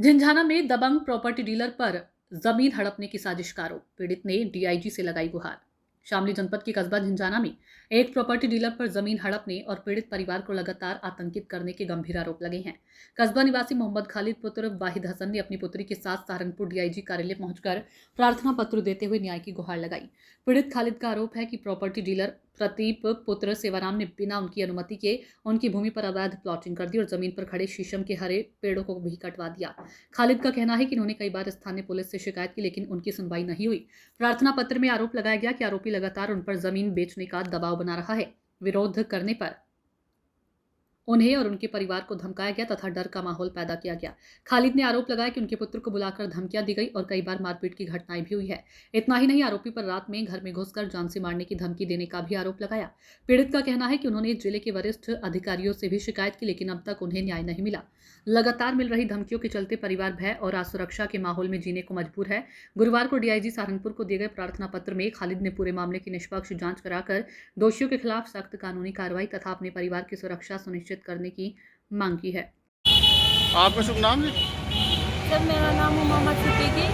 झिंझाना में दबंग property dealer पर जमीन हड़पने की साजिश का आरोप, पीड़ित ने डीआईजी से लगाई गुहार। शामली जनपद के कस्बा झिंझाना में एक प्रॉपर्टी डीलर पर जमीन हड़पने और पीड़ित परिवार को लगातार आतंकित करने के गंभीर आरोप लगे हैं। कस्बा निवासी मोहम्मद खालिद पुत्र वाहिद हसन ने अपनी पुत्री के साथ सहारनपुर डीआईजी कार्यालय पहुंचकर प्रार्थना पत्र देते हुए न्याय की गुहार लगाई। पीड़ित खालिद का आरोप है कि प्रॉपर्टी डीलर प्रदीप पुत्र सेवाराम ने बिना उनकी अनुमति के उनकी भूमि पर अवैध प्लॉटिंग कर दी और जमीन पर खड़े शीशम के हरे पेड़ों को भी कटवा दिया। खालिद का कहना है कि उन्होंने कई बार स्थानीय पुलिस से शिकायत की, लेकिन उनकी सुनवाई नहीं हुई। प्रार्थना पत्र में आरोप लगाया गया कि आरोपी लगातार उन पर जमीन बेचने का दबाव बना रहा है। विरोध करने पर उन्हें और उनके परिवार को धमकाया गया तथा डर का माहौल पैदा किया गया। खालिद ने आरोप लगाया कि उनके पुत्र को बुलाकर धमकियां दी गई और कई बार मारपीट की घटनाएं भी हुई है। इतना ही नहीं, आरोपी पर रात में घर में घुसकर जान से मारने की धमकी देने का भी आरोप लगाया। पीड़ित का कहना है कि उन्होंने जिले के वरिष्ठ अधिकारियों से भी शिकायत की, लेकिन अब तक उन्हें न्याय नहीं मिला। लगातार मिल रही धमकियों के चलते परिवार भय और असुरक्षा के माहौल में जीने को मजबूर है। गुरुवार को डीआईजी सहारनपुर को दिए गए प्रार्थना पत्र में खालिद ने पूरे मामले की निष्पक्ष जांच कराकर दोषियों के खिलाफ सख्त कानूनी कार्रवाई तथा अपने परिवार की सुरक्षा सुनिश्चित करने की मांग की है। आपका शुभ नाम जी? सर, मेरा नाम मोहम्मद सिद्दीकी।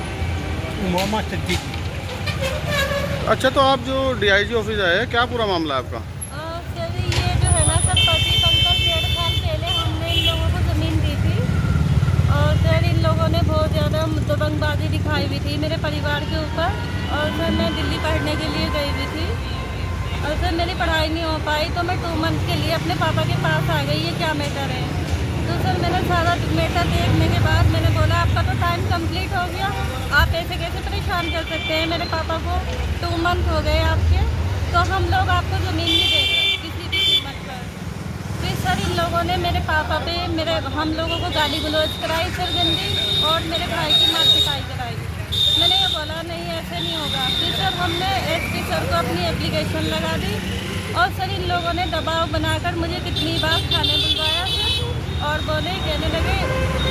अच्छा, तो आप जो डीआईजी ऑफिस आए हैं, क्या पूरा मामला है आपका? सर, ये जो है ना सर, पति पंकज 1.5 साल पहले हमने इन लोगों को ज़मीन दी थी और सर इन लोगों ने बहुत ज़्यादा दबंगबाजी दिखाई हुई थी मेरे परिवार के ऊपर। और सर मैं दिल्ली पढ़ने के लिए गई हुई थी और सर मेरी पढ़ाई नहीं हो पाई, तो मैं 2 मंथ के लिए अपने पापा के पास आ गई। ये क्या मैटर है? तो सर मैंने सारा मैटर देखने के बाद मैंने बोला आपका तो टाइम कंप्लीट हो गया, आप ऐसे कैसे परेशान कर सकते हैं मेरे पापा को? 2 मंथ हो गए आपके, तो हम लोग आपको ज़मीन नहीं देंगे किसी भी कीमत पर। फिर सर इन लोगों ने मेरे पापा पे हम लोगों को गाली गलौज कराई सर गंदी, और मेरे भाई की मार पिटाई कराई। मैंने ये बोला नहीं, ऐसे नहीं होगा। फिर सर हमने एसपी सर को अपनी एप्लीकेशन लगा दी और सर इन लोगों ने दबाव बनाकर मुझे कितनी बार थाने बुलवाया सर, और कहने लगे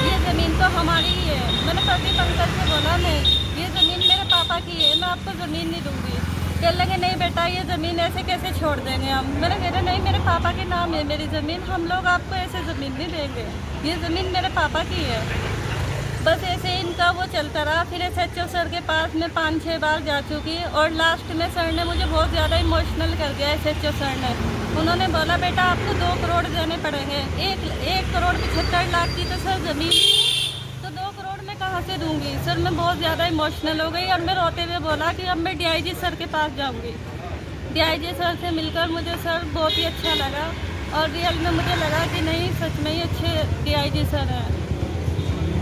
ये ज़मीन तो हमारी ही है। मैंने पति पंकज से बोला नहीं, ये ज़मीन मेरे पापा की है, मैं आपको ज़मीन नहीं दूँगी। कहने लगे नहीं बेटा, ये ज़मीन ऐसे कैसे छोड़ देंगे हम। मैंने कहा नहीं, मेरे पापा के नाम है मेरी ज़मीन, हम लोग आपको ऐसे ज़मीन नहीं देंगे, ये ज़मीन मेरे पापा की है। बस ऐसे इनका वो चलता रहा। फिर एसएचओ सर के पास मैं 5-6 बार जा चुकी और लास्ट में सर ने मुझे बहुत ज़्यादा इमोशनल कर दिया। एसएचओ सर ने उन्होंने बोला बेटा आपको 2 करोड़ देने पड़ेंगे। 1 करोड़ 75 लाख की तो सर ज़मीन, तो 2 करोड़ मैं कहाँ से दूँगी? सर मैं बहुत ज़्यादा इमोशनल हो गई और मैं रोते हुए बोला कि अब मैं डीआईजी सर के पास जाऊँगी। डीआईजी सर से मिलकर मुझे सर बहुत ही अच्छा लगा और रियल में मुझे लगा कि नहीं, सच में ही अच्छे डीआईजी सर हैं।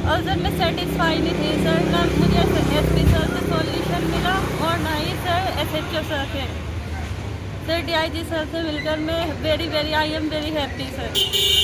और सर मैं सेटिस्फाई नहीं थी सर, ना मुझे एसपी सर से सॉल्यूशन मिला और ना ही सर एसएचओ सर से। सर डीआईजी सर से मिलकर मैं I am very happy sir.